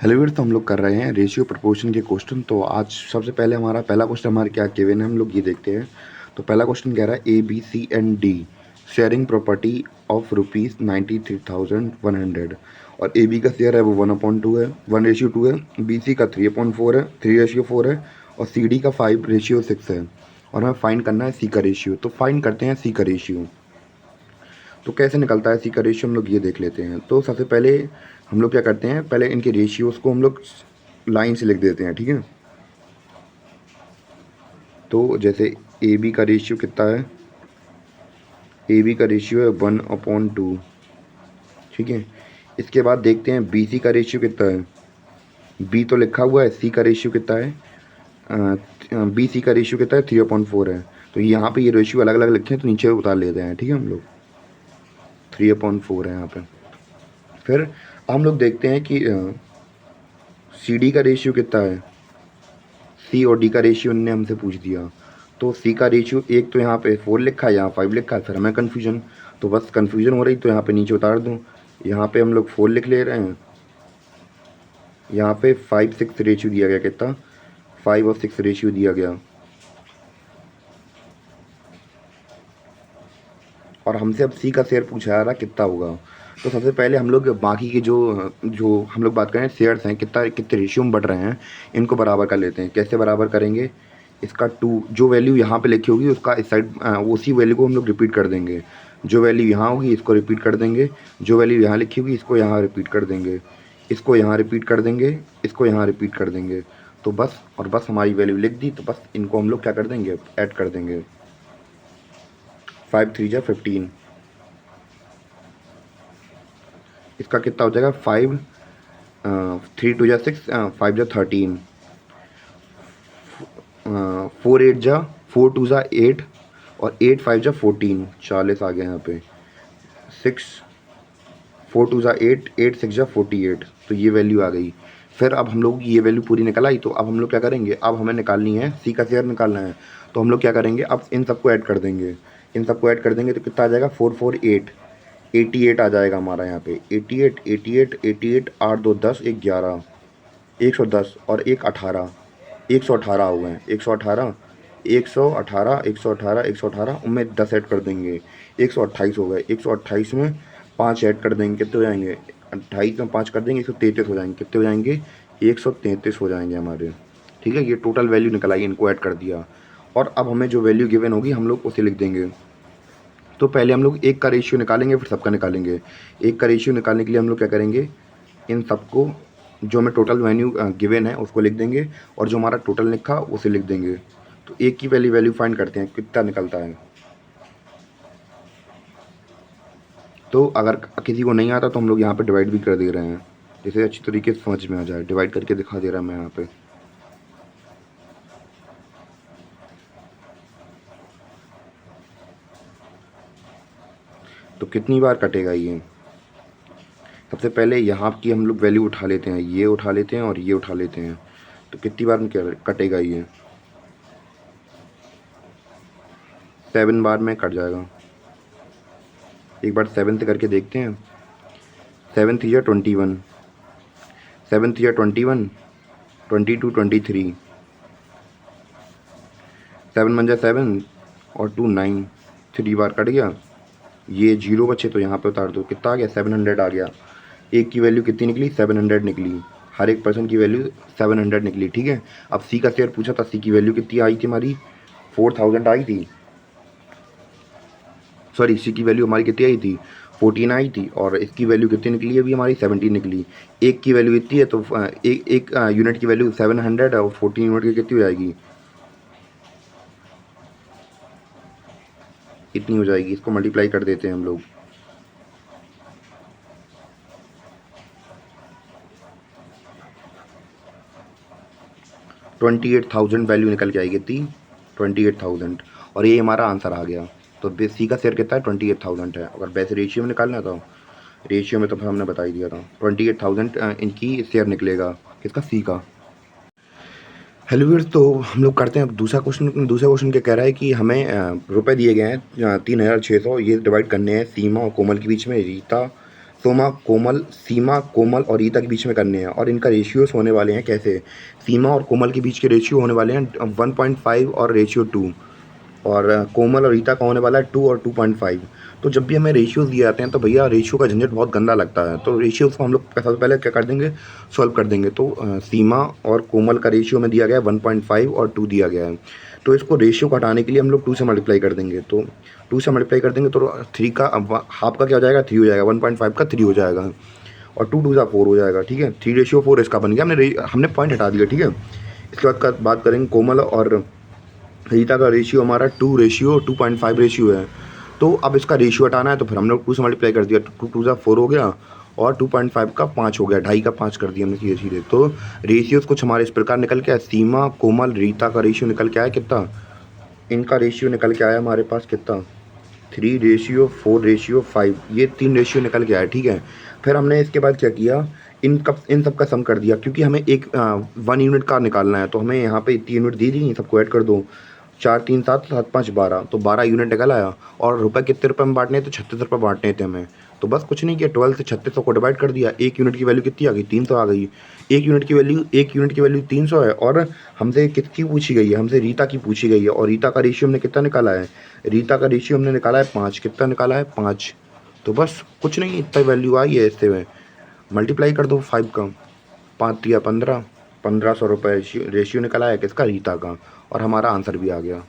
Hello viewers, तो हम लोग कर रहे हैं रेशियो प्रपोर्शन के क्वेश्चन। तो आज सबसे पहले हमारा पहला क्वेश्चन हमारे क्या गिवन है, हम लोग ये देखते हैं। तो पहला क्वेश्चन कह रहा है A B C and D sharing property of ₹93,100 और ए बी का शेयर है वो 1/2 है, 1:2 है। बी सी का 3/4 है, 3:4 है। और सी डी का 5:6 है। और हमें फाइंड करना है सी का रेशियो। तो फाइंड करते हैं सी का रेशियो। तो कैसे निकलता है सी का रेशियो, हम लोग ये देख लेते हैं। तो सबसे पहले हम लोग क्या करते हैं, पहले इनके रेशियोज़ को हम लोग लाइन से लिख देते हैं, ठीक है। तो जैसे ए बी का रेशियो कितना है, ए बी का रेशियो है 1/2, ठीक है। इसके बाद देखते हैं बी सी का रेशियो कितना है। बी तो लिखा हुआ है, सी का रेशियो कितना है, बी सी का रेशियो कितना है, 3/4 है। तो यहाँ पे ये रेशियो अलग अलग लिखे हैं, तो नीचे उतार लेते हैं, ठीक है। हम लोग 3/4 है यहाँ पे। फिर हम लोग देखते हैं कि सी डी का रेशियो कितना है। सी और डी का रेशियो इनने हमसे पूछ दिया। तो सी का रेशियो एक तो यहाँ पे 4 लिखा है, यहाँ 5 लिखा है। फिर हमें कन्फ्यूजन, तो बस कन्फ्यूजन हो रही, तो यहाँ पे नीचे उतार दूँ। यहाँ पे हम लोग 4 लिख ले रहे हैं, यहाँ पे 5-6 रेशियो दिया गया। कितना, 5 और 6 रेशियो दिया गया। और हमसे अब सी का शेयर पूछा जा रहा कितना होगा। तो सबसे पहले हम लोग बाकी के जो जो हम लोग बात करें शेयर्स हैं, कितने रेशियो में बढ़ रहे हैं, इनको बराबर कर लेते हैं। कैसे बराबर करेंगे, इसका 2 जो वैल्यू यहाँ पे लिखी होगी उसका इस साइड उसी वैल्यू को हम लोग रिपीट कर देंगे। जो वैल्यू यहाँ होगी इसको रिपीट कर देंगे, जो वैल्यू यहाँ लिखी होगी इसको यहाँ रिपीट कर देंगे, इसको यहाँ रिपीट कर देंगे, इसको यहाँ रिपीट कर देंगे। तो बस और बस हमारी वैल्यू लिख दी। तो बस इनको हम लोग क्या कर देंगे, ऐड कर देंगे। 5 3 जा 15, इसका कितना हो जाएगा, 5 3 2 जा 6, 5 जा 13, 4 8 जा 4 2 जा 8 और 8 5 जा 14, 40 आ गया यहाँ पे। 6 4 2 जा 8, 8 6 जा 48, तो ये वैल्यू आ गई। फिर अब हम लोग ये वैल्यू पूरी निकल आई। तो अब हम लोग क्या करेंगे, अब हमें निकालनी है सी का शेयर निकालना है। तो हम लोग क्या करेंगे, अब इन सबको ऐड कर देंगे। इन सबको ऐड कर देंगे तो कितना आ जाएगा, 4 4 8, 88 आ जाएगा हमारा यहाँ पे। 88 88 88, 8 2 10, 1 11, 110 और 1 18, 118 हो गए। 118 118 118 118 उनमें 10 ऐड कर देंगे, 128 हो गए। 128 में 5 ऐड कर देंगे, कितने हो जाएंगे, 28 में 5 कर देंगे, 133 हो जाएंगे। कितने हो जाएंगे, 133 हो जाएंगे हमारे, ठीक है। ये टोटल वैल्यू निकल आई, इनको ऐड कर दिया। और अब हमें जो वैल्यू गिवन होगी हम लोग उसे लिख देंगे। तो पहले हम लोग एक का रेशियो निकालेंगे, फिर सबका निकालेंगे। एक का रेशियो निकालने के लिए हम लोग क्या करेंगे, इन सबको जो हमें टोटल वैल्यू गिवन है उसको लिख देंगे, और जो हमारा टोटल लिखा उसे लिख देंगे। तो एक की वैल्यू फाइंड करते हैं कितना निकलता है। तो अगर किसी को नहीं आता तो हम लोग यहाँ पे डिवाइड भी कर दे रहे हैं, जिससे अच्छी तरीके से समझ में आ जाए। डिवाइड करके दिखा दे रहा मैं यहाँ पे। तो कितनी बार कटेगा ये, सबसे पहले यहाँ की हम लोग वैल्यू उठा लेते हैं, ये उठा लेते हैं और ये उठा लेते हैं। तो कितनी बार में क्या कटेगा ये, 7 बार में कट जाएगा। एक बार 7 से करके देखते हैं। 7 3 21, 7 3 21, 22 23, 7 1 7 और 2 9, 3 बार कट गया। ये 0 बचे तो यहाँ पे उतार दो, कितना आ गया, 700 आ गया। एक की वैल्यू कितनी निकली, 700 निकली। हर एक पर्सन की वैल्यू 700 निकली, ठीक है। अब सी का शेयर पूछा था, सी की वैल्यू कितनी आई थी हमारी, 4000 आई थी। सॉरी, सी की वैल्यू हमारी कितनी आई थी, 14 आई थी। और इसकी वैल्यू कितनी निकली है, अभी हमारी 17 निकली। एक की वैल्यू इतनी है तो एक यूनिट की वैल्यू 700 है, और 14 यूनिट की कितनी हो जाएगी, इतनी हो जाएगी। इसको मल्टीप्लाई कर देते हैं हम लोग। $28,000 वैल्यू निकल के आएगी, इतनी 28,000। और ये हमारा आंसर आ गया। तो सी का शेयर कितना है, 28,000 है। अगर वैसे रेशियो में निकालना था, रेशियो में तो फिर हमने बता ही दिया था, 28,000 इनकी शेयर निकलेगा, किसका, सी का। हेलो व्यूअर्स, तो हम लोग करते हैं अब दूसरा क्वेश्चन। दूसरा क्वेश्चन क्या कह रहा है कि हमें रुपए दिए गए हैं 3,600, ये डिवाइड करने हैं सीमा और कोमल के बीच में। रीता सीमा कोमल और रीता के बीच में करने हैं और इनका रेशियोस होने वाले हैं कैसे। सीमा और कोमल के बीच के रेशियो होने वाले हैं 1.5 और रेशियो 2, और कोमल और रीता का होने वाला है 2 और 2.5। तो जब भी हमें रेशियोज दिए जाते हैं तो भैया रेशियो का झंझट बहुत गंदा लगता है, तो रेशियोज को हम लोग सबसे पहले क्या कर देंगे, सॉल्व कर देंगे। तो सीमा और कोमल का रेशियो में दिया गया है 1.5 और 2 दिया गया है, तो इसको रेशियो को हटाने के लिए हम लोग 2 से मल्टीप्लाई कर देंगे। तो 2 से मल्टीप्लाई कर देंगे तो 3 का हाफ का क्या हो जाएगा, 3 हो जाएगा, 1.5 का 3 हो जाएगा, और 2 2 जा 4 हो जाएगा। ठीक है, 3:4 इसका बन गया, हमने पॉइंट हटा दिया। ठीक है, इसके बाद का बात करेंगे कोमल और रीता का रेशियो हमारा 2:2.5 रेशियो है। तो अब इसका रेशियो हटाना है तो फिर हम लोग 2 से मल्टीप्लाई कर दिया, 2 2 जा 4 हो गया, और 2.5 का 5 हो गया, 2.5 का 5 कर दिया हमने सीधे सीधे। तो रेशियोज कुछ हमारे इस प्रकार निकल के आया, सीमा कोमल रीता का रेशियो निकल के आया कितना, इनका रेशियो निकल के आया हमारे पास कितना, 3:4:5, ये 3 रेशियो निकल के आया। ठीक है, फिर हमने इसके बाद क्या किया, इन सब का सम कर दिया, क्योंकि हमें एक 1 यूनिट का निकालना है, तो हमें यहाँ पे इतनी यूनिट दी थी, सबको ऐड कर दो, 4 3 7 7 5 12, तो 12 यूनिट निकल आया। और रुपये कितने रुपये में बांटने थे, 36 रुपये बांटने थे हमें। तो बस कुछ नहीं किया, 12 से 3600 को डिवाइड कर दिया। एक यूनिट की वैल्यू कितनी आ गई, 300 आ गई। एक यूनिट की वैल्यू 300 है, और हमसे किसकी पूछी गई है, हमसे रीता की पूछी गई है, और रीता का रेशियो हमने कितना निकाला है, रीता का रेशियो हमने निकाला है 5। कितना निकाला है, 5। तो बस कुछ नहीं, इतना वैल्यू आई है, इससे में मल्टीप्लाई कर दो 5 का, 5 या 15, 1500 रुपये रेशियो निकला है किसका, रीता का, और हमारा आंसर भी आ गया।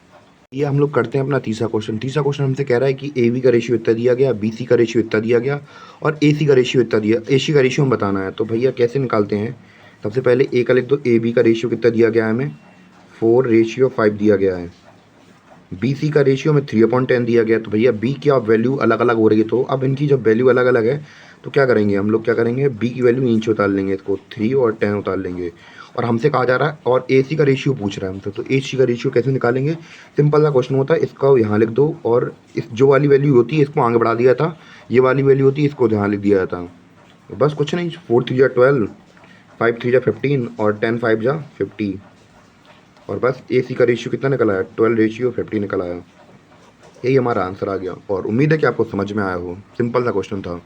ये हम लोग करते हैं अपना तीसरा क्वेश्चन। तीसरा क्वेश्चन हमसे कह रहा है कि ए बी का रेशियो इतना दिया गया, बी सी का रेशियो इतना दिया गया, और ए सी का रेशियो इतना दिया, ए सी का रेशियो हम बताना है। तो भैया कैसे निकालते हैं, सबसे पहले ए का लिख दो, ए बी का रेशियो कितना दिया गया है हमें, 4:5 दिया गया है। बी सी का रेशियो में 3/10 दिया गया। तो भैया बी की अब वैल्यू अलग अलग हो रही है, तो अब इनकी जब वैल्यू अलग अलग है तो क्या करेंगे हम लोग, क्या करेंगे, बी की वैल्यू नीचे उतार लेंगे, इसको 3 और 10 उतार लेंगे। और हमसे कहा जा रहा है, और ए सी का रेशियो पूछ रहा है हमसे, तो ए सी का रेशियो कैसे निकालेंगे, सिंपल सा क्वेश्चन होता है, इसका यहाँ लिख दो, और इस जो वाली वैल्यू होती है इसको आगे बढ़ा दिया था, ये वाली वैल्यू होती है इसको यहाँ लिख दिया था। बस कुछ नहीं, 4 3 जा 12, 5 3 जा 15, और 10 5 जा 50, और बस ए सी का रेशियो कितना निकल आया, 12:50 निकल आया। यही हमारा आंसर आ गया, और उम्मीद है कि आपको समझ में आया हो, सिंपल सा क्वेश्चन था।